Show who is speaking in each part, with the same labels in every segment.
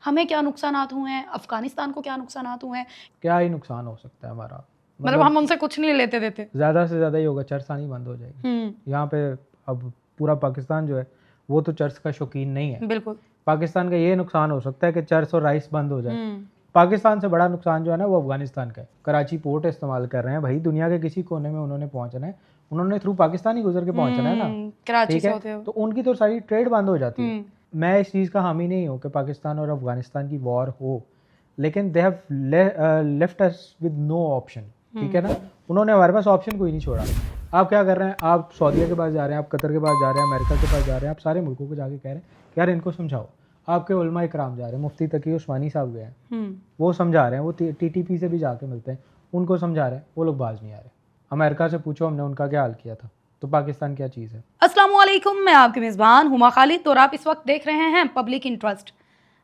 Speaker 1: हमें क्या नुकसानात हुए हैं, अफगानिस्तान को क्या नुकसानात हुए हैं?
Speaker 2: क्या ही नुकसान हो सकता है हमारा,
Speaker 1: मतलब हम उनसे कुछ नहीं लेते देते।
Speaker 2: ज़्यादा से ज़्यादा ही होगा, चरसानी बंद हो जाएगी यहाँ पे। अब पूरा पाकिस्तान जो है वो तो चर्च का शौकीन नहीं है।
Speaker 1: बिल्कुल।
Speaker 2: पाकिस्तान का ये नुकसान हो सकता है कि चर्च और राइस बंद हो जाए। पाकिस्तान से बड़ा नुकसान जो है ना वो अफगानिस्तान का है। कराची पोर्ट इस्तेमाल कर रहे हैं भाई, दुनिया के किसी कोने में उन्होंने पहुंचना है, उन्होंने थ्रू पाकिस्तान ही गुजर के पहुंचना है ना,
Speaker 1: कराची
Speaker 2: ठीक
Speaker 1: से
Speaker 2: है,
Speaker 1: होते हुए।
Speaker 2: तो उनकी तो सारी ट्रेड बंद हो जाती है। मैं इस चीज़ का हामी नहीं हूँ कि पाकिस्तान और अफगानिस्तान की वॉर हो, लेकिन they have left us with no option, ठीक है ना, उन्होंने हमारे पास ऑप्शन कोई नहीं छोड़ा। आप क्या कर रहे हैं, आप सऊदीया के पास जा रहे हैं, आप कतर के पास जा रहे हैं, अमेरिका के पास जा रहे हैं, आप सारे मुल्कों को जाके कह रहे हैं कि यार इनको समझाओ। आपके उलमा इकराम जा रहे हैं, मुफ्ती तकी उस्मानी साहब गए हैं, वो समझा रहे हैं, वो टीटीपी से भी जाके मिलते हैं, उनको समझा रहे हैं, वो लोग बाज नहीं आ रहे। अमेरिका से पूछो हमने उनका क्या हाल किया था। तो पाकिस्तान क्या चीज़ है।
Speaker 1: अस्सलाम वालेकुम, मैं आपकी मेज़बान हुमा खालिद और आप इस वक्त देख रहे हैं पब्लिक इंटरेस्ट।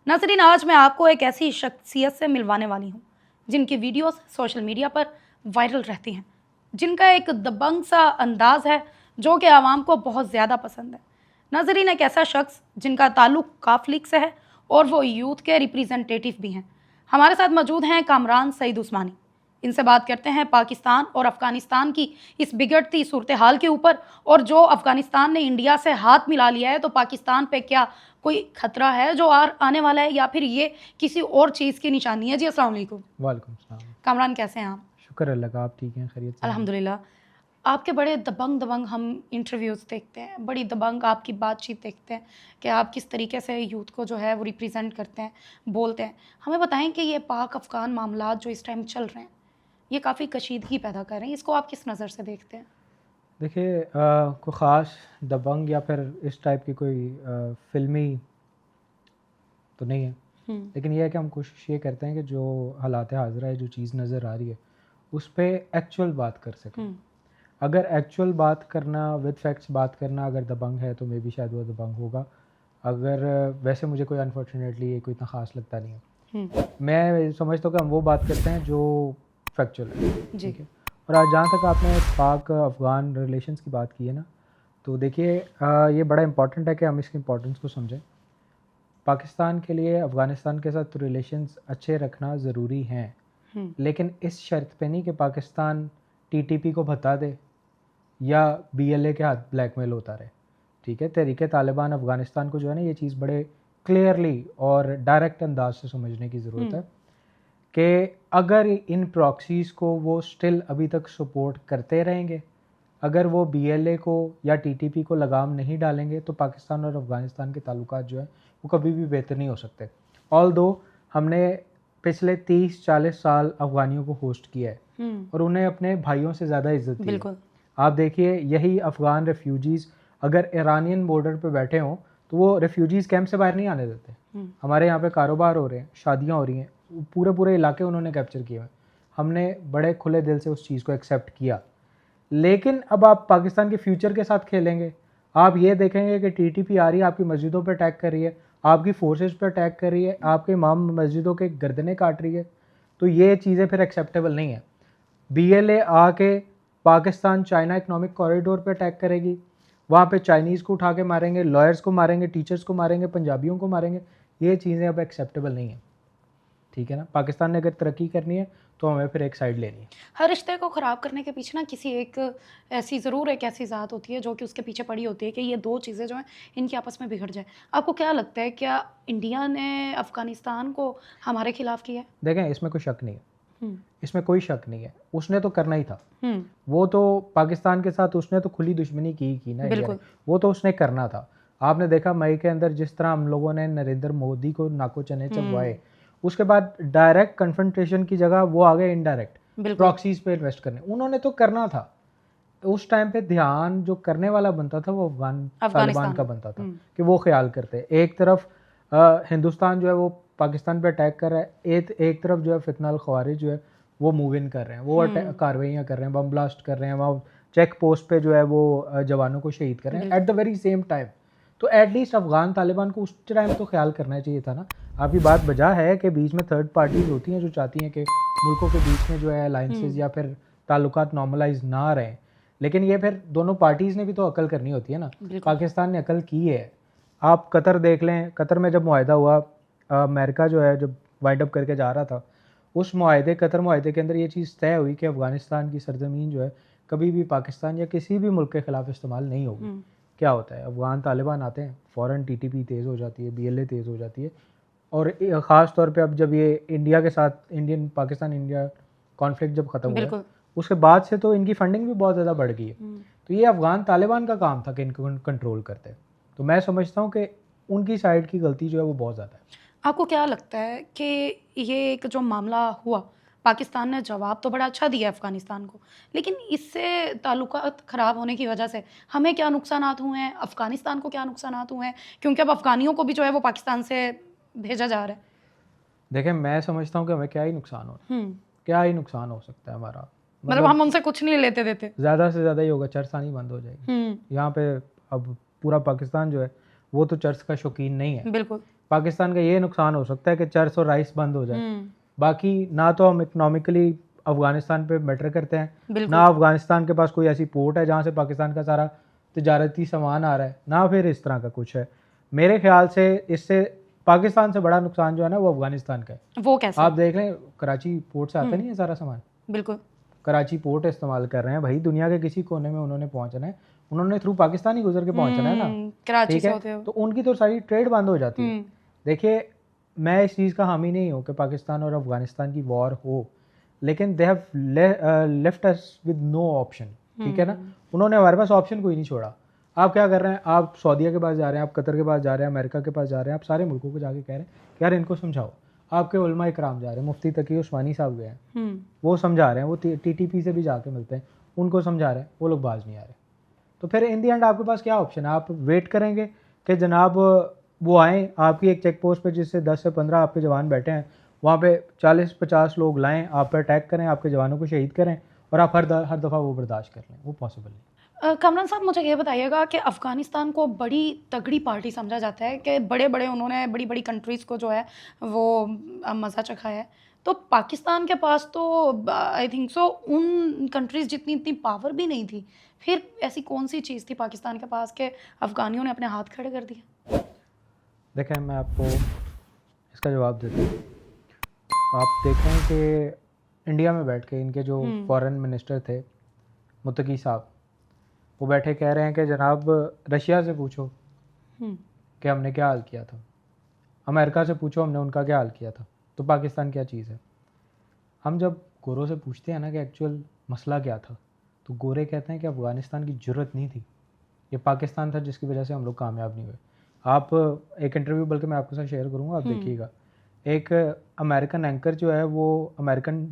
Speaker 1: नाज़रीन, आज मैं आपको एक ऐसी शख्सियत से मिलवाने वाली हूँ जिनकी वीडियोस सोशल मीडिया पर वायरल रहती हैं, जिनका एक दबंग सा अंदाज़ है जो कि आवाम को बहुत ज़्यादा पसंद है। नाज़रीन, एक ऐसा शख्स जिनका ताल्लुक़ काफ लीग से है और वो यूथ के रिप्रेजेंटेटिव भी हैं। हमारे साथ मौजूद हैं कामरान सईद उस्मानी। इनसे बात करते हैं पाकिस्तान और अफ़गानिस्तान की इस बिगड़ती सूरत हाल के ऊपर, और जो अफ़गानिस्तान ने इंडिया से हाथ मिला लिया है तो पाकिस्तान पे क्या कोई खतरा है जो आने वाला है, या फिर ये किसी और चीज़ की निशानी है। जी अस्सलाम वालेकुम।
Speaker 2: वालेकुम सलाम।
Speaker 1: कामरान, कैसे हैं आप?
Speaker 2: शुक्र अल्लाह का, आप ठीक हैं, खैरियत से?
Speaker 1: अल्हम्दुलिल्लाह। आपके बड़े दबंग हम इंटरव्यूज़ देखते हैं, बड़ी दबंग आपकी बातचीत देखते हैं कि आप किस तरीके से यूथ को जो है वो रिप्रेजेंट करते हैं, बोलते हैं। हमें बताएं कि ये पाक अफ़गान मामलात जो इस टाइम चल रहे हैं ये काफ़ी कशीदगी पैदा कर रहे हैं, इसको आप किस नज़र से देखते हैं?
Speaker 2: देखिए, कोई ख़ास दबंग या फिर इस टाइप की कोई फिल्मी तो नहीं है, लेकिन यह है कि हम कोशिश ये करते हैं कि जो हालात हाज़िरा है, जो चीज़ नज़र आ रही है उस पर एक्चुअल बात कर सकें। अगर एक्चुअल बात करना, विद फैक्ट्स बात करना, अगर दबंग है तो मे भी शायद वो दबंग होगा। अगर वैसे मुझे कोई अनफॉर्चुनेटली ये कोई इतना ख़ास लगता नहीं है। मैं समझता हूँ कि हम वो बात करते हैं जो फैक्चुअल है, ठीक है। और आज जहाँ तक आपने पाक अफ़गान रिलेशंस की बात की है ना, तो देखिए ये बड़ा इम्पॉर्टेंट है कि हम इसकी इम्पोर्टेंस को समझें। पाकिस्तान के लिए अफ़गानिस्तान के साथ रिलेशंस अच्छे रखना ज़रूरी हैं, लेकिन इस शर्त पे नहीं कि पाकिस्तान टीटीपी को बता दे या बीएलए के हाथ ब्लैकमेल होता रहे, ठीक है। तहरीक तालिबान अफ़गानिस्तान को जो है ना ये चीज़ बड़े क्लियरली और डायरेक्ट अंदाज से समझने की ज़रूरत है कि अगर इन प्रॉक्सीज़ को वो स्टिल अभी तक सपोर्ट करते रहेंगे, अगर वो बीएलए को या टीटीपी को लगाम नहीं डालेंगे तो पाकिस्तान और अफ़गानिस्तान के ताल्लुकात जो है वो कभी भी बेहतर नहीं हो सकते। ऑल्दो हमने पिछले 30-40 साल अफ़गानियों को होस्ट किया है और उन्हें अपने भाइयों से ज़्यादा इज्जत दी है। आप देखिए, यही अफ़गान रेफ्यूजीज़ अगर ईरानियन बॉर्डर पे बैठे हों तो वो रेफ्यूजीज़ कैंप से बाहर नहीं आने देते। हमारे यहाँ पे कारोबार हो रहे हैं, शादियाँ हो रही हैं, पूरे पूरे इलाके उन्होंने कैप्चर किए हैं। हमने बड़े खुले दिल से उस चीज़ को एक्सेप्ट किया। लेकिन अब आप पाकिस्तान के फ्यूचर के साथ खेलेंगे। आप ये देखेंगे कि टीटीपी आ रही है, आपकी मस्जिदों पर अटैक कर रही है, आपकी फोर्सेस पर अटैक कर रही है, आपके इमाम मस्जिदों के गर्दनें काट रही है, तो ये चीज़ें फिर एक्सेप्टेबल नहीं है। बीएलए आके पाकिस्तान चाइना इकनॉमिक कॉरिडोर पे अटैक करेगी, वहाँ पे चाइनीज़ को उठा के मारेंगे, लॉयर्स को मारेंगे, टीचर्स को मारेंगे, पंजाबियों को मारेंगे, ये चीज़ें अब एक्सेप्टेबल नहीं है, ठीक है ना। पाकिस्तान ने अगर तरक्की करनी है तो हमें फिर एक साइड लेनी है।
Speaker 1: हर रिश्ते को ख़राब करने के पीछे ना किसी एक ऐसी ज़रूर एक ऐसी ज़ात होती है जो कि उसके पीछे पड़ी होती है कि ये दो चीज़ें जो हैं इनकी आपस में बिगड़ जाए। आपको क्या लगता है, क्या इंडिया ने अफ़गानिस्तान को हमारे खिलाफ़ किया है?
Speaker 2: देखें, इसमें कोई शक नहीं है, इसमें कोई शक नहीं है, उसने तो करना ही था। वो तो पाकिस्तान के साथ उसने तो खुली दुश्मनी की ना इंडिया ने, वो तो उसने करना था। आपने देखा मई के अंदर जिस तरह हम लोगों ने नरेंद्र मोदी को नाको चने चबवाए, उसके बाद डायरेक्ट कन्फ्रंटेशन की जगह वो आ गए इनडायरेक्ट प्रॉक्सीज पे इन्वेस्ट करने। उन्होंने तो करना था, उस टाइम पे ध्यान जो करने वाला बनता था वो अफगान तालिबान का बनता था कि वो ख्याल करते। एक तरफ हिंदुस्तान जो है वो पाकिस्तान पे अटैक कर रहा है, एक तरफ जो है फितनाल ख्वारिज जो है वो मूव इन कर रहे हैं, वो कार्रवाइयाँ कर रहे हैं, बम ब्लास्ट कर रहे हैं, वहाँ चेक पोस्ट पे जो है वो जवानों को शहीद कर रहे हैं at the very same time. तो एटलीस्ट अफगान तालिबान को उस टाइम तो ख्याल करना चाहिए था ना। आपकी बात बजा है कि बीच में थर्ड पार्टीज होती हैं जो चाहती हैं कि मुल्कों के बीच में जो है अलाइंसेस या फिर ताल्लुकात नॉर्मलाइज ना रहें, लेकिन ये फिर दोनों पार्टीज़ ने भी तो अकल करनी होती है ना। पाकिस्तान ने अकल की है। आप कतर देख लें, कतर में जब मुआहदा हुआ अमेरिका जो है जब वाइंड अप करके जा रहा था, उस मुआहदे कतर मुआहदे के अंदर ये चीज़ तय हुई कि अफ़गानिस्तान की सरजमीन जो है कभी भी पाकिस्तान या किसी भी मुल्क के ख़िलाफ़ इस्तेमाल नहीं होगी। क्या होता है, अफ़गान तालिबान आते हैं, फ़ौरन टीटीपी तेज़ हो जाती है, बीएलए तेज़ हो जाती है, और ख़ास तौर पे अब जब ये इंडिया के साथ इंडियन पाकिस्तान इंडिया कॉन्फ्लिक्ट जब ख़त्म हुआ उसके बाद से तो इनकी फंडिंग भी बहुत ज़्यादा बढ़ गई है। तो ये अफ़गान तालिबान का काम था कि इनको कंट्रोल करते। तो मैं समझता हूँ कि उनकी साइड की गलती जो है वो बहुत ज़्यादा है।
Speaker 1: आपको क्या लगता है कि ये एक जो मामला हुआ, पाकिस्तान ने जवाब तो बड़ा अच्छा दिया अफ़गानिस्तान को, लेकिन इससे ताल्लुकात ख़राब होने की वजह से हमें क्या नुकसानात हुए हैं, अफ़गानिस्तान को क्या नुकसानात हुए हैं, क्योंकि अब अफ़गानियों को भी जो है वो पाकिस्तान से भेजा जा रहा है।
Speaker 2: देखिए, मैं समझता हूँ कि हमें क्या ही नुकसान हो, क्या ही नुकसान हो सकता है हमारा,
Speaker 1: मतलब हम उनसे कुछ नहीं लेते देते,
Speaker 2: ज़्यादा से ज़्यादा ही होगा, चरसानी बंद हो जाएगी। यहाँ पे अब पूरा पाकिस्तान जो है वो तो चर्च का शौकीन नहीं है।
Speaker 1: बिल्कुल।
Speaker 2: पाकिस्तान का ये नुकसान हो सकता है कि चर्च और राइस बंद हो जाए। बाकी ना तो हम इकोनॉमिकली अफगानिस्तान पे मैटर करते हैं, ना अफगानिस्तान के पास कोई ऐसी पोर्ट है जहाँ से पाकिस्तान का सारा तजारती सामान आ रहा है, ना फिर इस तरह का कुछ है। मेरे ख्याल से इससे पाकिस्तान से बड़ा नुकसान जो है ना वो अफगानिस्तान का है।
Speaker 1: वो कैसे?
Speaker 2: आप देख लें, कराची पोर्ट से आता नहीं है सारा सामान।
Speaker 1: बिल्कुल।
Speaker 2: कराची पोर्ट इस्तेमाल कर रहे हैं भाई, दुनिया के किसी कोने में उन्होंने पहुंचना है, उन्होंने थ्रू पाकिस्तान ही गुजर के पहुंचना है ना, ठीक है। तो उनकी तो सारी ट्रेड बंद हो जाती है। देखिए, मैं इस चीज़ का हामी नहीं हूँ कि पाकिस्तान और अफगानिस्तान की वॉर हो, लेकिन they have left us with no option, ठीक है ना। उन्होंने हमारे पास ऑप्शन कोई नहीं छोड़ा। आप क्या कर रहे हैं, आप सऊदीया के पास जा रहे हैं, आप कतर के पास जा रहे हैं, अमेरिका के पास जा रहे हैं, आप सारे मुल्कों को जाके कह रहे हैं कि यार इनको समझाओ। आपके उलमा इकराम जा रहे हैं, मुफ्ती तकी उस्मानी साहब गए हैं, वो समझा रहे हैं, वो टीटीपी से भी जाके मिलते हैं, उनको समझा रहे हैं, वो लोग बाज नहीं आ रहे। तो फिर इन दी एंड आपके पास क्या ऑप्शन है? आप वेट करेंगे कि जनाब वो आएँ आपकी एक चेक पोस्ट पे जिससे 10 से 15 आपके जवान बैठे हैं, वहाँ पे 40-50 लोग लाएं, आप पर अटैक करें, आपके जवानों को शहीद करें, और आप हर दफ़ा वो बर्दाश्त कर लें? वो पॉसिबल नहीं।
Speaker 1: कमरान साहब, मुझे ये बताइएगा कि अफ़गानिस्तान को बड़ी तगड़ी पार्टी समझा जाता है कि बड़े-बड़े उन्होंने बड़ी-बड़ी कंट्रीज़ को जो है वो मज़ा चखाया है। तो पाकिस्तान के पास तो आई थिंक सो उन कंट्रीज़ जितनी इतनी पावर भी नहीं थी। फिर ऐसी कौन सी चीज़ थी पाकिस्तान के पास कि अफ़गानियों ने अपने हाथ खड़े कर दिए?
Speaker 2: देखें, मैं आपको इसका जवाब देता हूँ। आप देखें कि इंडिया में बैठ के इनके जो फॉरेन मिनिस्टर थे मुत्तकी साहब, वो बैठे कह रहे हैं कि जनाब रशिया से पूछो कि हमने क्या हाल किया था, अमेरिका से पूछो हमने उनका क्या हाल किया था, तो पाकिस्तान क्या चीज़ है। हम जब गोरों से पूछते हैं ना कि एक्चुअल मसला क्या था, तो गोरे कहते हैं कि अफ़गानिस्तान की ज़रूरत नहीं थी, ये पाकिस्तान था जिसकी वजह से हम लोग कामयाब नहीं हुए। आप एक इंटरव्यू बल्कि मैं आपके साथ शेयर करूँगा, आप देखिएगा। एक अमेरिकन एंकर जो है वो अमेरिकन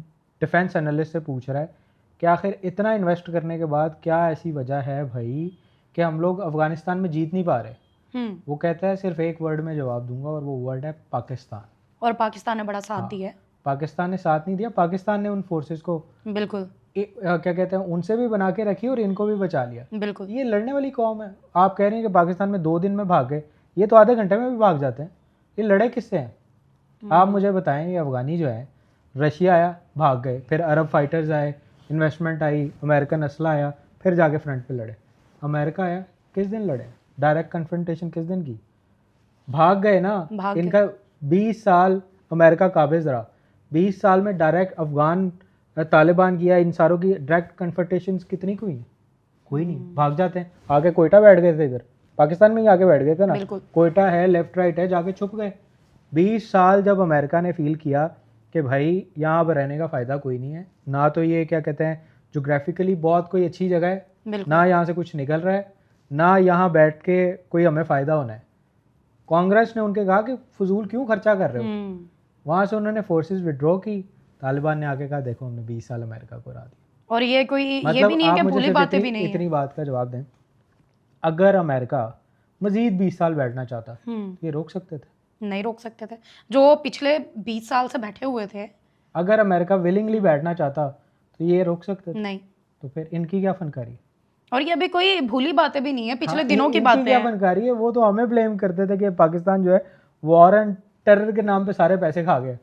Speaker 2: डिफेंस एनालिस्ट से पूछ रहा है कि आखिर इतना इन्वेस्ट करने के बाद क्या ऐसी वजह है भाई कि हम लोग अफ़गानिस्तान में जीत नहीं पा रहे। वो कहता है सिर्फ एक वर्ड में जवाब दूंगा, और वो वर्ड है पाकिस्तान।
Speaker 1: और पाकिस्तान ने बड़ा साथ दिया है।
Speaker 2: पाकिस्तान ने साथ नहीं दिया, पाकिस्तान ने उन फोर्सेस को
Speaker 1: बिल्कुल
Speaker 2: क्या कहते हैं उनसे भी बना के रखी और इनको भी बचा लिया।
Speaker 1: बिल्कुल। ये
Speaker 2: लड़ने वाली कौम है। आप कह रही हैं कि पाकिस्तान में 2 दिन में भाग गए, ये तो आधे घंटे में भी भाग जाते हैं। ये लड़े किससे हैं? आप मुझे बताएं। ये अफ़गानी जो है, रशिया आया भाग गए, फिर अरब फाइटर्स आए, इन्वेस्टमेंट आई, अमेरिकन असला आया, फिर जाके फ्रंट पे लड़े। अमेरिका आया, किस दिन लड़े? डायरेक्ट कन्फ्रंटेशन किस दिन की? भाग गए ना। इनका 20 साल अमेरिका काबिज रहा, 20 साल में डायरेक्ट अफगान तालिबान किया, इन सारों की डायरेक्ट कन्फ्रंटेशन कितनी हुई? कोई नहीं। भाग जाते हैं। आगे कोयटा बैठ गए थे, इधर पाकिस्तान में ही आगे बैठ गए थे ना। कोयटा है, लेफ्ट राइट है, जाके छुप गए। 20 साल जब अमेरिका ने फील किया कि भाई यहाँ पर रहने का फ़ायदा कोई नहीं है, ना तो ये क्या कहते हैं जोग्राफिकली बहुत कोई अच्छी जगह है, ना यहाँ से कुछ निकल रहा है, ना यहाँ बैठ के कोई हमें फ़ायदा होना है। कांग्रेस ने उनके कहा कि फजूल क्यों खर्चा कर रहे हो। वहाँ से उन्होंने फोर्सेस विड्रॉ की। तालिबान ने आके कहा देखो हमने 20 साल अमेरिका को हरा दिया।
Speaker 1: और ये कोई ये भी नहीं है कि भूली बातें भी नहीं है।
Speaker 2: इतनी बात का जवाब दें, अगर अमेरिका मजीद 20 साल बैठना चाहता ये रोक सकते थे?
Speaker 1: नहीं रोक सकते थे। जो पिछले 20 साल से बैठे हुए थे,
Speaker 2: अगर अमेरिका विलिंगली बैठना चाहता तो ये रोक सकते थे?
Speaker 1: नहीं।
Speaker 2: तो फिर इनकी क्या फनकारी?
Speaker 1: और ये अभी कोई भूली बातें भी नहीं है, पिछले दिनों की बातें हैं।
Speaker 2: क्या फनकारी है? वो तो हमें ब्लेम करते थे कि पाकिस्तान जो है वॉर एंड टेरर के नाम पे सारे पैसे खा गए।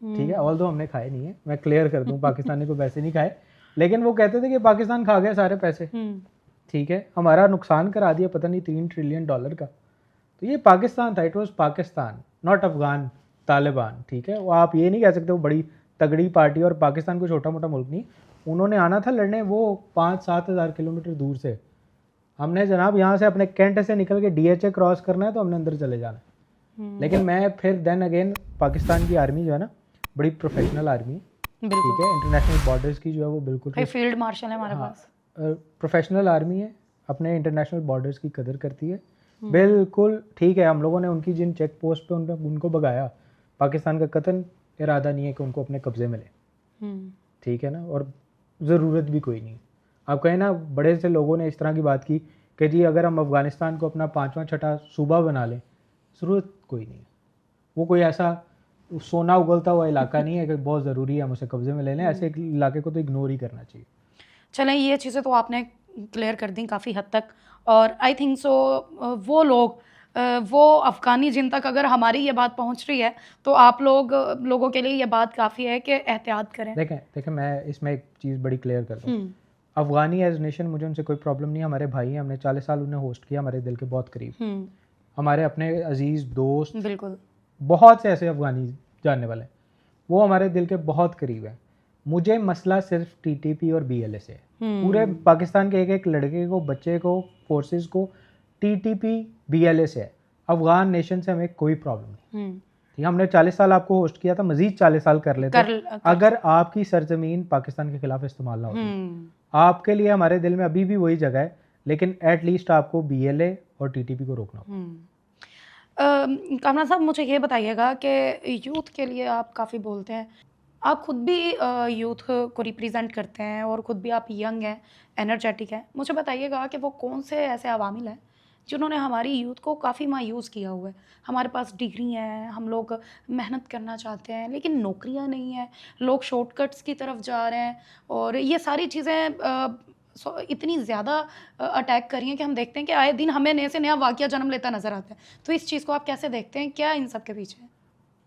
Speaker 2: ठीक है, ऑल दो हमने खाए नहीं है, मैं क्लियर कर दूं, पाकिस्तान ने कोई पैसे नहीं खाए, लेकिन वो कहते थे कि पाकिस्तान खा गया सारे पैसे। ठीक है, हमारा नुकसान करा दिया पता नहीं $3 ट्रिलियन का। तो ये पाकिस्तान था, it was Pakistan, not Afghan Taliban, ठीक है, वो आप ये नहीं कह सकते वो बड़ी तगड़ी पार्टी, और पाकिस्तान कोई छोटा मोटा मुल्क नहीं, उन्होंने आना था लड़ने वो 5-7 हज़ार किलोमीटर दूर से। हमने जनाब यहाँ से अपने कैंट से निकल के DHA क्रॉस करना है तो हमने अंदर चले जाना है। लेकिन मैं फिर देन अगेन पाकिस्तान की आर्मी जो है ना बड़ी प्रोफेशनल आर्मी है, ठीक है, इंटरनेशनल बॉर्डर्स की जो है वो बिल्कुल
Speaker 1: फील्ड मार्शल है हमारे पास,
Speaker 2: प्रोफेशनल आर्मी है, अपने इंटरनेशनल बॉर्डर्स की कदर करती है बिल्कुल, ठीक है। हम लोगों ने उनकी जिन चेक पोस्ट पे उनको भगाया, पाकिस्तान का कतन इरादा नहीं है कि उनको अपने कब्जे मिले, ठीक है ना, और ज़रूरत भी कोई नहीं। आप कहें ना, बड़े से लोगों ने इस तरह की बात की कि जी अगर हम अफ़गानिस्तान को अपना 5वां 6ठा सूबा बना लें, ज़रूरत कोई नहीं है। वो कोई ऐसा सोना उगलता हुआ इलाका नहीं है कि बहुत ज़रूरी है हम उसे कब्जे में ले लें, ऐसे इलाके को तो इग्नोर ही करना चाहिए।
Speaker 1: चलें, ये चीज़ें तो आपने क्लियर कर दी काफ़ी हद तक, और आई थिंक सो वो लोग वो अफ़गानी जिन तक अगर हमारी ये बात पहुंच रही है तो आप लोगों के लिए ये बात काफ़ी है कि एहतियात करें।
Speaker 2: देखें मैं इसमें एक चीज़ बड़ी क्लियर कर दूँ, अफ़गानी एज नेशन मुझे उनसे कोई प्रॉब्लम नहीं, हमारे भाई हैं, हमने 40 साल उन्हें होस्ट किया, हमारे दिल के बहुत करीब, हमारे अपने अजीज़ दोस्त,
Speaker 1: बिल्कुल,
Speaker 2: बहुत से ऐसे अफ़गानी जानने वाले, वो हमारे दिल के बहुत करीब हैं। मुझे मसला सिर्फ TTP और BLA से है। पूरे पाकिस्तान के एक एक लड़के को, बच्चे को, फोर्सेस को TTP BLA से है, अफ़गान नेशन से हमें कोई प्रॉब्लम नहीं। ठीक है, हमने 40 साल आपको होस्ट किया था, मजीद 40 साल कर लेते अगर आपकी सरजमीन पाकिस्तान के खिलाफ इस्तेमाल ना होती। आपके लिए हमारे दिल में अभी भी वही जगह है, लेकिन एटलीस्ट आपको BLA और TTP को रोकना होगा।
Speaker 1: कामरान साहब, मुझे ये बताइएगा कि यूथ के लिए आप काफ़ी बोलते हैं, आप खुद भी यूथ को रिप्रेजेंट करते हैं और ख़ुद भी आप यंग हैं, एनर्जेटिक हैं। मुझे बताइएगा कि वो कौन से ऐसे अवामिल हैं जिन्होंने हमारी यूथ को काफ़ी मायूस किया हुआ है। हमारे पास डिग्री हैं, हम लोग मेहनत करना चाहते हैं, लेकिन नौकरियां नहीं हैं, लोग शॉर्टकट्स की तरफ जा रहे हैं, और ये सारी चीज़ें इतनी ज़्यादा अटैक करी हैं कि हम देखते हैं कि आए दिन हमें नए से नया वाक़या जन्म लेता नज़र आता है। तो इस चीज़ को आप कैसे देखते हैं, क्या इन सब के पीछे है?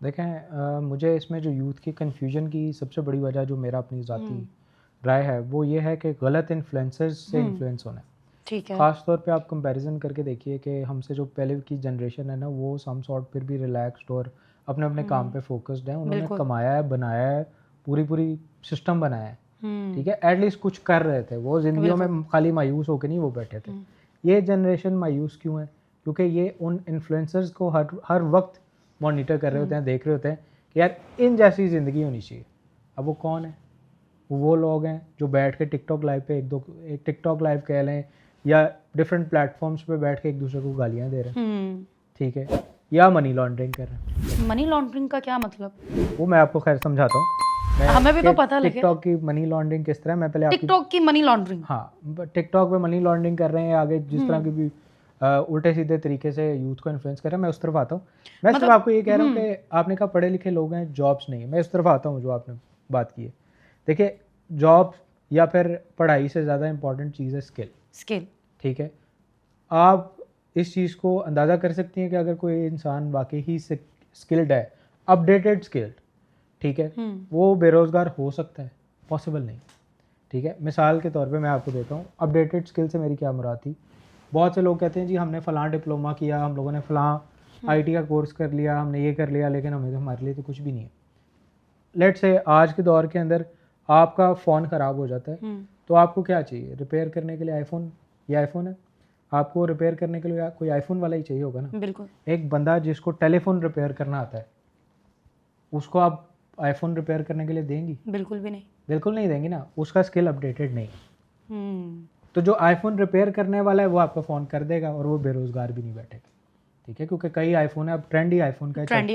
Speaker 2: देखें, मुझे इसमें जो यूथ की कन्फ्यूजन की सबसे बड़ी वजह, जो मेरा अपनी ज़ाती राय है, वो ये है कि गलत इन्फ्लुएंसर्स से इन्फ्लुएंस होना है।
Speaker 1: ठीक है,
Speaker 2: ख़ास तौर पे आप कंपैरिजन करके देखिए कि हमसे जो पहले की जनरेशन है ना, वो सम सॉर्ट फिर भी रिलैक्स्ड और अपने अपने काम पे फोकस्ड है, उन्होंने कमाया है, बनाया है, पूरी सिस्टम बनाया है, ठीक है, एटलीस्ट कुछ कर रहे थे, वो ज़िंदगी में खाली मायूस होकर नहीं वो बैठे थे। ये जनरेशन मायूस क्यों है? क्योंकि ये उन इन्फ्लुएंसर्स को हर वक्त मॉनिटर कर रहे होते हैं, देख रहे होते हैं कि यार इन जैसी ज़िंदगी होनी चाहिए। अब वो कौन है? वो लोग हैं जो बैठ के टिकटॉक लाइव पे एक टिकटॉक लाइव कह लें, या डिफरेंट प्लेटफॉर्म्स पे बैठ के एक दूसरे को गालियाँ दे रहे हैं, ठीक है, या मनी लॉन्ड्रिंग कर रहे हैं।
Speaker 1: मनी लॉन्ड्रिंग का क्या मतलब?
Speaker 2: वो मैं आपको खैर समझाता हूँ,
Speaker 1: हमें भी तो पता लगे
Speaker 2: टिकटॉक की मनी लॉन्ड्रिंग किस तरह। मैं पहले
Speaker 1: टिकटॉक की मनी लॉन्ड्रिंग,
Speaker 2: हाँ, टिकटॉक पे मनी लॉन्ड्रिंग कर रहे हैं, आगे जिस तरह की भी उल्टे सीधे तरीके से यूथ को इन्फ्लुएंस कर रहे हैं, मैं उस तरफ आता हूँ। मैं सिर्फ आपको ये कह रहा हूँ कि आपने कहा पढ़े लिखे लोग हैं, जॉब्स नहीं है, मैं उस तरफ आता हूँ जो आपने बात की है। देखिए, जॉब या फिर पढ़ाई से ज़्यादा इंपॉर्टेंट चीज़ है स्किल, ठीक है। आप इस चीज़ को अंदाज़ा कर सकती हैं कि अगर कोई इंसान वाकई ही स्किल्ड है, अपडेटेड स्किल्ड, ठीक है, वो बेरोज़गार हो सकता है? पॉसिबल नहीं, ठीक है। मिसाल के तौर पे मैं आपको देता हूँ, अपडेटेड स्किल से मेरी क्या मुराद थी। बहुत से लोग कहते हैं जी हमने फ़लाँ डिप्लोमा किया, हम लोगों ने फ़लाँ IT का कोर्स कर लिया, हमने ये कर लिया, लेकिन हमारे लिए तो कुछ भी नहीं है। लेट से आज के दौर के अंदर आपका फ़ोन ख़राब हो जाता है, तो आपको क्या चाहिए? रिपेयर करने के लिए आईफोन, ये आईफोन है, आपको रिपेयर करने के लिए कोई आईफोन वाला ही चाहिए होगा ना।
Speaker 1: बिल्कुल।
Speaker 2: एक बंदा जिसको टेलीफोन रिपेयर करना आता है, उसको आप आईफोन रिपेयर करने के लिए देंगी? बिल्कुल भी नहीं, बिल्कुल नहीं देंगी ना, उसका स्किल अपडेटेड नहीं। तो जो आईफोन रिपेयर करने वाला है वो आपका फ़ोन कर देगा और वो बेरोज़गार भी नहीं बैठेगा, ठीक है, क्योंकि कई आईफोन है, अब ट्रेंडी आईफोन का चल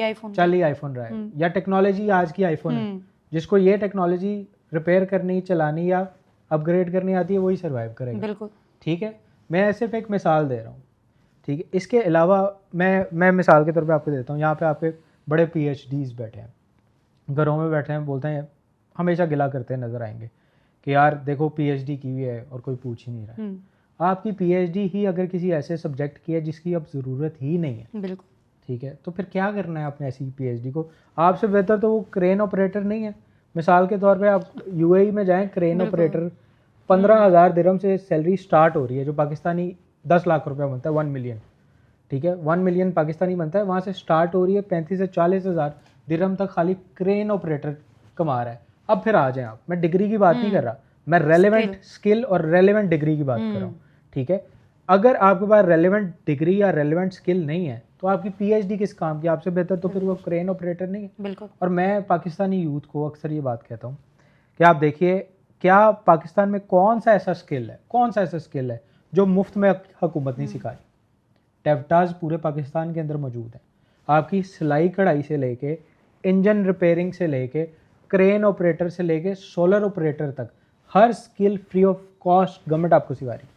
Speaker 2: ही आईफोन रहा है, या टेक्नोलॉजी आज की आईफोन है, जिसको ये टेक्नोलॉजी रिपेयर करनी, चलानी या अपग्रेड करनी आती है, वही सर्वाइव करेगा, बिल्कुल, ठीक है। मैं सिर्फ एक मिसाल दे रहा हूँ, ठीक है। इसके अलावा मैं मिसाल के तौर पे आपको देता हूँ, यहाँ पे आपके बड़े PhDs बैठे हैं, घरों में बैठे हैं, बोलते हैं, हमेशा गिला करते हैं नज़र आएंगे कि यार देखो PhD की हुई है और कोई पूछ ही नहीं रहा। आपकी PhD ही अगर किसी ऐसे सब्जेक्ट की है जिसकी अब ज़रूरत ही नहीं है, बिल्कुल, ठीक है, तो फिर क्या करना है आपने ऐसी PhD को? आपसे बेहतर तो वो क्रेन ऑपरेटर नहीं है। मिसाल के तौर पे आप UAE में जाएं, क्रेन ऑपरेटर 15,000 दिरहम से सैलरी स्टार्ट हो रही है, जो पाकिस्तानी 10 लाख रुपया बनता है, 1 मिलियन, ठीक है, 1 मिलियन पाकिस्तानी बनता है, वहाँ से स्टार्ट हो रही है 35 से 40 हज़ार दिरहम तक खाली क्रेन ऑपरेटर कमा रहा है। अब फिर आ जाएं आप, मैं डिग्री की बात नहीं कर रहा, मैं रेलेवेंट स्किल और रेलेवेंट डिग्री की बात कर रहा हूँ, ठीक है। अगर आपके पास रेलेवेंट डिग्री या रेलेवेंट स्किल नहीं है तो आपकी पीएचडी किस काम की, आपसे बेहतर तो फिर वो क्रेन ऑपरेटर नहीं है।
Speaker 1: बिल्कुल।
Speaker 2: और मैं पाकिस्तानी यूथ को अक्सर ये बात कहता हूँ कि आप देखिए क्या पाकिस्तान में कौन सा ऐसा स्किल है जो मुफ्त में हुकूमत नहीं सिखाई। टेवटाज पूरे पाकिस्तान के अंदर मौजूद है। आपकी सिलाई कढ़ाई से लेके इंजन रिपेयरिंग से लेके क्रेन ऑपरेटर से लेके सोलर ऑपरेटर तक हर skill free of cost government आपको सिखा रही।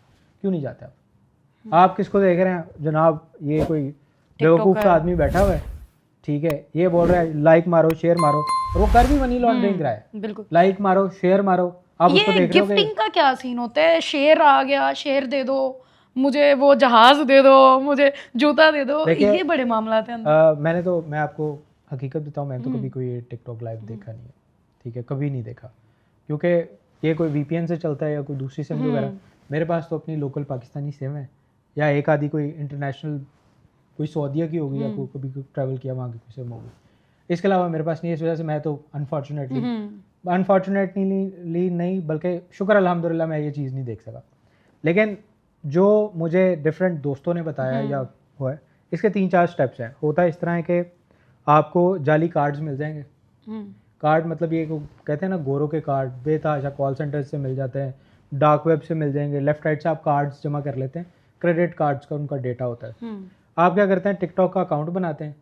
Speaker 2: क्यों नहीं जाते आप किसको देख रहे हैं जनाब, ये कोई बेवकूफ़ सा आदमी बैठा हुआ है, ठीक है, ये बोल रहा है लाइक मारो शेयर मारो, और वो कर भी मनी लॉन्ड्रिंग रहा है।
Speaker 1: बिल्कुल।
Speaker 2: लाइक मारो शेयर मारो, आप उसको देख रहे हो।
Speaker 1: गिफ्टिंग का क्या सीन होता है? शेयर आ गया, शेयर दे दो मुझे, वो जहाज दे दो मुझे, जूता दे दो, ये बड़े मामला थे।
Speaker 2: मैं आपको हकीकत बताऊं, मैंने तो कभी कोई टिकटॉक लाइव देखा नहीं है, ठीक है, कभी नहीं देखा, क्योंकि ये कोई वीपीएन से चलता है या कोई दूसरी सिम वगैरह। मेरे पास तो अपनी लोकल पाकिस्तानी सिम है, या एक आधी कोई इंटरनेशनल कोई सऊदीया की होगी या कोई कभी ट्रैवल किया वहाँ की कोई सिम होगी, इसके अलावा मेरे पास नहीं है। इस वजह से मैं तो अनफॉर्चुनेटली नहीं, बल्कि शुक्र अल्हम्दुलिल्लाह मैं ये चीज़ नहीं देख सका। लेकिन जो मुझे डिफरेंट दोस्तों ने बताया या हुआ है, इसके 3-4 स्टेप्स हैं। होता है इस तरह है कि आपको जाली कार्ड्स मिल जाएंगे। कार्ड मतलब ये कहते हैं ना, गोरों के कार्ड बेतहाशा कॉल सेंटर से मिल जाते हैं, डार्क वेब से मिल जाएंगे, लेफ्ट राइट से आप कार्ड्स जमा कर लेते हैं, क्रेडिट कार्ड्स का उनका डेटा होता है। आप क्या करते हैं, टिकटॉक का अकाउंट बनाते हैं,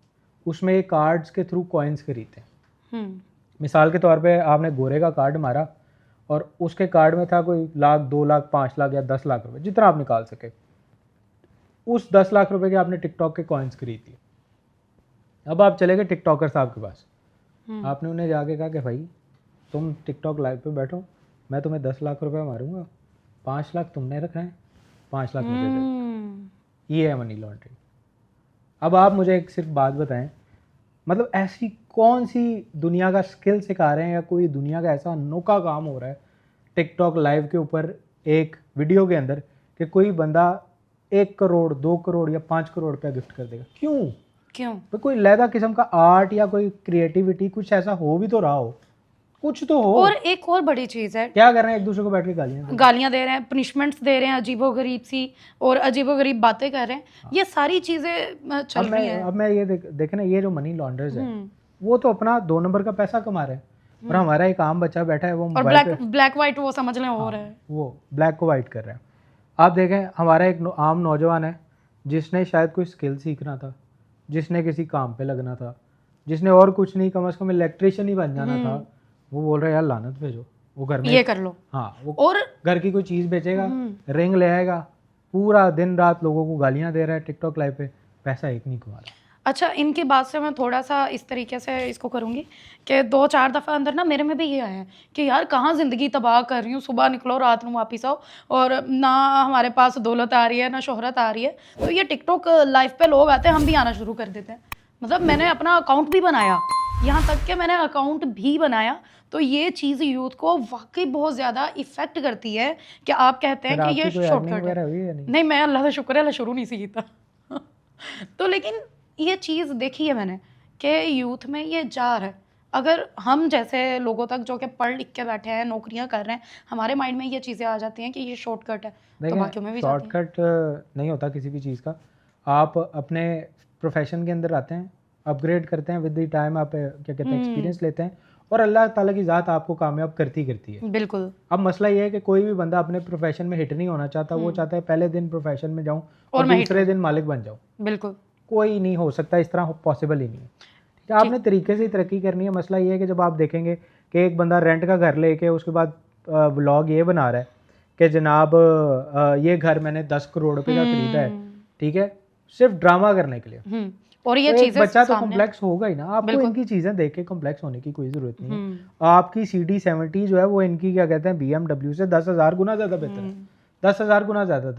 Speaker 2: उसमें ये कार्ड्स के थ्रू कॉइन्स खरीदते हैं। मिसाल के तौर पे आपने गोरे का कार्ड मारा और उसके कार्ड में था कोई 1 लाख 2 लाख 5 लाख या 10 लाख रुपए, जितना आप निकाल सके, उस 10 लाख रुपए के आपने टिकटॉक के कॉइन्स खरीद लिए। अब आप चले गए टिकटॉकर साहब के पास, आपने उन्हें जाके कहा कि भाई तुम टिकटॉक लाइव पे बैठो, मैं तुम्हें 10 लाख रुपए मारूंगा, 5 लाख तुमने रखा है, 5 लाख मुझे दे। ये है मनी लॉन्ड्रिंग। अब आप मुझे एक सिर्फ बात बताएं, मतलब ऐसी कौन सी दुनिया का स्किल सिखा रहे हैं या कोई दुनिया का ऐसा अनोखा काम हो रहा है टिकटॉक लाइव के ऊपर एक वीडियो के अंदर कि कोई बंदा 1 करोड़ 2 करोड़ या 5 करोड़ रुपया गिफ्ट कर देगा? क्यों तो कोई लैदा किस्म का आर्ट या कोई क्रिएटिविटी कुछ ऐसा हो भी तो रहा हो, कुछ तो हो।
Speaker 1: और एक और बड़ी चीज़ है,
Speaker 2: क्या कर रहे हैं, एक दूसरे को बैठ के
Speaker 1: गालियां दे रहे हैं, पनिशमेंट्स दे रहे हैं, अजीबोगरीब सी और अजीबोगरीब बातें कर रहे हैं। ये सारी चीज़ें चल रही हैं।
Speaker 2: अब मैं ये देखे ना, ये जो मनी लॉन्डर्स है वो तो अपना 2 नंबर का पैसा कमा रहे हैं, और हमारा एक आम बच्चा बैठा है वो
Speaker 1: और ब्लैक वाइट वो समझ लें हो रहा है,
Speaker 2: वो ब्लैक को वाइट कर रहे हैं। आप देखें, हमारा एक आम नौजवान है जिसने शायद कोई स्किल सीखना था, जिसने किसी काम पे लगना था, जिसने और कुछ नहीं, कम से कम इलेक्ट्रिशियन ही बन जाना था, वो बोल रहा है यार लानत भेजो, वो घर में
Speaker 1: ये कर लो।
Speaker 2: हाँ, वो और घर की कोई चीज़ बेचेगा, रिंग ले आएगा, पूरा दिन रात लोगों को गालियाँ दे रहा है टिकटॉक लाइव पे, पैसा एक नहीं कमा रहा।
Speaker 1: अच्छा, इनकी बात से मैं थोड़ा सा इस तरीके से इसको करूँगी कि 2-4 दफ़ा अंदर ना मेरे में भी ये आया है कि यार कहाँ ज़िंदगी तबाह कर रही हूँ, सुबह निकलो रात में वापस आओ, और ना हमारे पास दौलत आ रही है ना शोहरत आ रही है, तो ये टिकटॉक लाइव पे लोग आते हैं, हम भी आना शुरू कर देते हैं। मतलब मैंने अपना अकाउंट भी बनाया, यहाँ तक कि मैंने अकाउंट भी बनाया। तो ये चीज़ यूथ को वाकई बहुत ज़्यादा इफ़ेक्ट करती है कि आप कहते हैं कि ये शॉर्टकट है। नहीं, मैं अल्लाह का शुक्र है शुरू नहीं सी किया तो लेकिन ये चीज़ देखी है मैंने कि यूथ में ये जा रहा है। अगर हम जैसे लोगों तक जो कि पढ़ लिख के बैठे हैं, नौकरियां कर रहे हैं, हमारे माइंड में ये चीज़ें आ जाती हैं कि ये शॉर्टकट है, तो बाकियों में भी
Speaker 2: शॉर्टकट नहीं होता किसी भी चीज़ का। आप अपने प्रोफेशन के अंदर आते हैं, अपग्रेड करते हैं, विद द टाइम आप क्या कहते हैं एक्सपीरियंस लेते हैं, और अल्लाह ताला की ज़ात आपको कामयाब करती है।
Speaker 1: बिल्कुल।
Speaker 2: अब मसला ये है कि कोई भी बंदा अपने प्रोफेशन में हिट नहीं होना चाहता, वो चाहता है पहले दिन प्रोफेशन में जाऊँ और दूसरे दिन मालिक बन जाऊँ।
Speaker 1: बिल्कुल,
Speaker 2: कोई नहीं हो सकता, इस तरह पॉसिबल ही नहीं है। ठीक है, आपने तरीके से ही तरक्की करनी है। मसला ये है कि जब आप देखेंगे कि एक बंदा रेंट का घर लेके उसके बाद व्लॉग ये बना रहा है कि जनाब ये घर मैंने 10 करोड़ रुपए का खरीदा है, ठीक है, सिर्फ ड्रामा करने के लिए,
Speaker 1: और ये
Speaker 2: चीजें बच्चा तो कॉम्प्लेक्स होगा ही ना। आपको इनकी चीजें देख के कॉम्प्लेक्स होने की कोई जरूरत नहीं है। आपकी CD70 जो है वो इनकी क्या कहते हैं BMW से 10,000 गुना ज्यादा बेहतर है, 10,000 गुना ज्यादा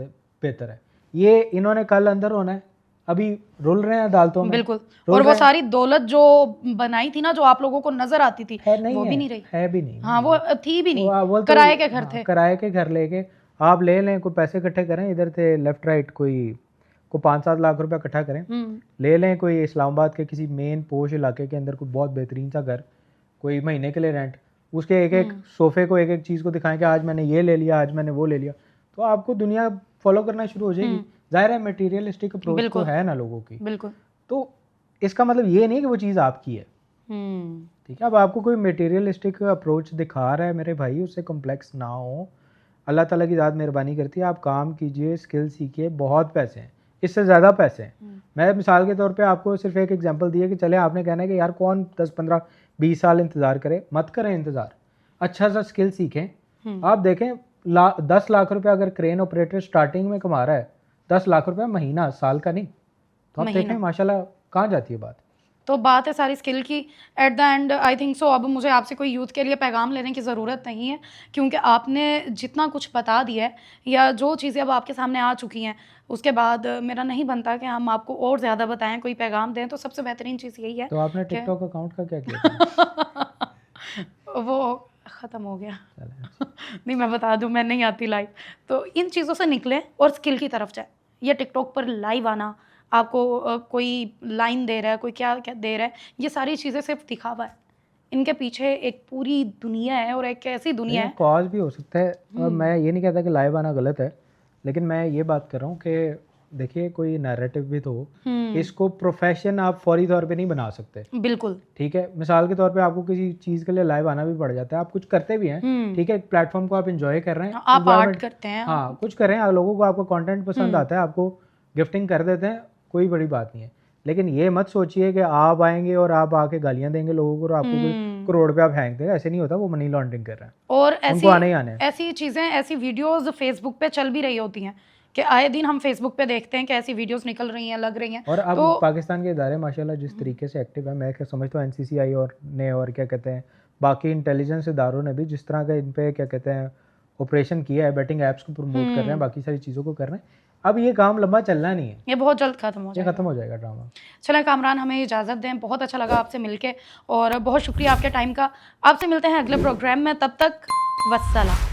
Speaker 2: बेहतर है। ये इन्होंने कल अंदर होना है, अभी रुल रहे हैं अदालतों में।
Speaker 1: बिल्कुल। और वो सारी दौलत जो बनाई थी ना, जो आप लोगों को नजर आती थी, वो भी नहीं रही, है भी नहीं। हाँ, वो थी भी नहीं, किराए के घर थे,
Speaker 2: किराए के घर लेके आप ले लें, कोई पैसे इकट्ठे करें, इधर से लेफ्ट राइट कोई को 5-7 लाख रुपया इकट्ठा करें, ले लें कोई इस्लामाबाद के किसी मेन पोश इलाके के अंदर कोई बहुत बेहतरीन सा घर, कोई महीने के लिए रेंट, उसके एक एक सोफे को एक एक चीज़ को दिखाएं कि आज मैंने ये ले लिया, आज मैंने वो ले लिया, तो आपको दुनिया फॉलो करना शुरू हो जाएगी। जाहिर है मटेरियलिस्टिक अप्रोच तो है ना लोगों की,
Speaker 1: बिल्कुल।
Speaker 2: तो इसका मतलब ये नहीं कि वो चीज़ आपकी है, ठीक है। अब आपको कोई मटेरियलिस्टिक अप्रोच दिखा रहा है मेरे भाई, उससे कॉम्प्लेक्स ना हो। अल्लाह ताला की ज़ात मेहरबानी करती है, आप काम कीजिए, स्किल सीखिए, बहुत पैसे हैं, इससे ज़्यादा पैसे हैं। मैं मिसाल के तौर पे आपको सिर्फ एक एग्जांपल दिया कि चले आपने कहना है कि यार कौन 10-15-20 साल इंतज़ार करे, मत करें इंतज़ार, अच्छा सा स्किल सीखें। आप देखें 10 लाख रुपया अगर क्रेन ऑपरेटर स्टार्टिंग में कमा रहा है, 10 लाख रुपया महीना, साल का नहीं, तो आप देखें माशाल्लाह कहाँ जाती है बात।
Speaker 1: तो बात है सारी स्किल की। At the and I think so अब मुझे आपसे कोई यूथ के लिए पैगाम लेने की ज़रूरत नहीं है, क्योंकि आपने जितना कुछ बता दिया है या जो चीज़ें अब आपके सामने आ चुकी हैं, उसके बाद मेरा नहीं बनता कि हम आपको और ज़्यादा बताएं, कोई पैगाम दें। तो सबसे बेहतरीन चीज़ यही है।
Speaker 2: तो आपने टिकटॉक अकाउंट का क्या किया?
Speaker 1: वो ख़त्म हो गया। नहीं, मैं बता दूं, मैं नहीं आती लाइव। तो इन चीज़ों से निकलें और स्किल की तरफ जाए। ये टिकटॉक पर लाइव आना, आपको कोई लाइन दे रहा है, कोई क्या क्या दे रहा है, ये सारी चीज़ें सिर्फ दिखावा है। इनके पीछे एक पूरी दुनिया है, और एक ऐसी दुनिया है,
Speaker 2: कॉज भी हो सकता है। और मैं ये नहीं कहता कि लाइव आना गलत है, लेकिन मैं ये बात कर रहा हूँ कि देखिए कोई नैरेटिव भी तो, इसको प्रोफेशन आप फौरी तौर पे नहीं बना सकते।
Speaker 1: बिल्कुल,
Speaker 2: ठीक है। मिसाल के तौर पे आपको किसी चीज़ के लिए लाइव आना भी पड़ जाता है, आप कुछ करते भी हैं, ठीक है, प्लेटफॉर्म को आप इंजॉय कर रहे हैं,
Speaker 1: आप आर्ट करते हैं,
Speaker 2: हाँ कुछ कर रहे हैं, लोगों को आपका कंटेंट पसंद आता है, आपको गिफ्टिंग कर देते हैं, कोई बड़ी बात नहीं है। लेकिन ये मत सोचिए कि आप आएंगे और आप आके गालियां देंगे लोगों को और आपको कोई करोड़ पे आप फेंक देगा, ऐसे नहीं होता। वो मनी लॉन्ड्रिंग कर रहे हैं,
Speaker 1: और
Speaker 2: उनको आने ही आने हैं।
Speaker 1: ऐसी चीज़ें, ऐसी वीडियोस फेसबुक पे चल भी रही होती हैं कि आए दिन हम फेसबुक पे देखते हैं कि ऐसी वीडियोस निकल रही हैं, लग रही हैं।
Speaker 2: और अब पाकिस्तान के इदारे माशाल्लाह जिस तरीके से एक्टिव है, मैं क्या समझता हूँ NCCI और क्या कहते हैं बाकी इंटेलिजेंस इदारों ने भी जिस तरह का इन पे क्या कहते हैं ऑपरेशन किया है, बैटिंग ऐप्स को प्रमोट कर रहे हैं, बाकी सारी चीज़ों को कर रहे हैं। अब ये काम लंबा चलना नहीं है,
Speaker 1: ये बहुत जल्द खत्म हो जाएगा,
Speaker 2: खत्म हो जाएगा ड्रामा।
Speaker 1: चलें कामरान, हमें इजाज़त दें। बहुत अच्छा लगा आपसे मिलके और बहुत शुक्रिया आपके टाइम का। आपसे मिलते हैं अगले प्रोग्राम में, तब तक वस्सलाम।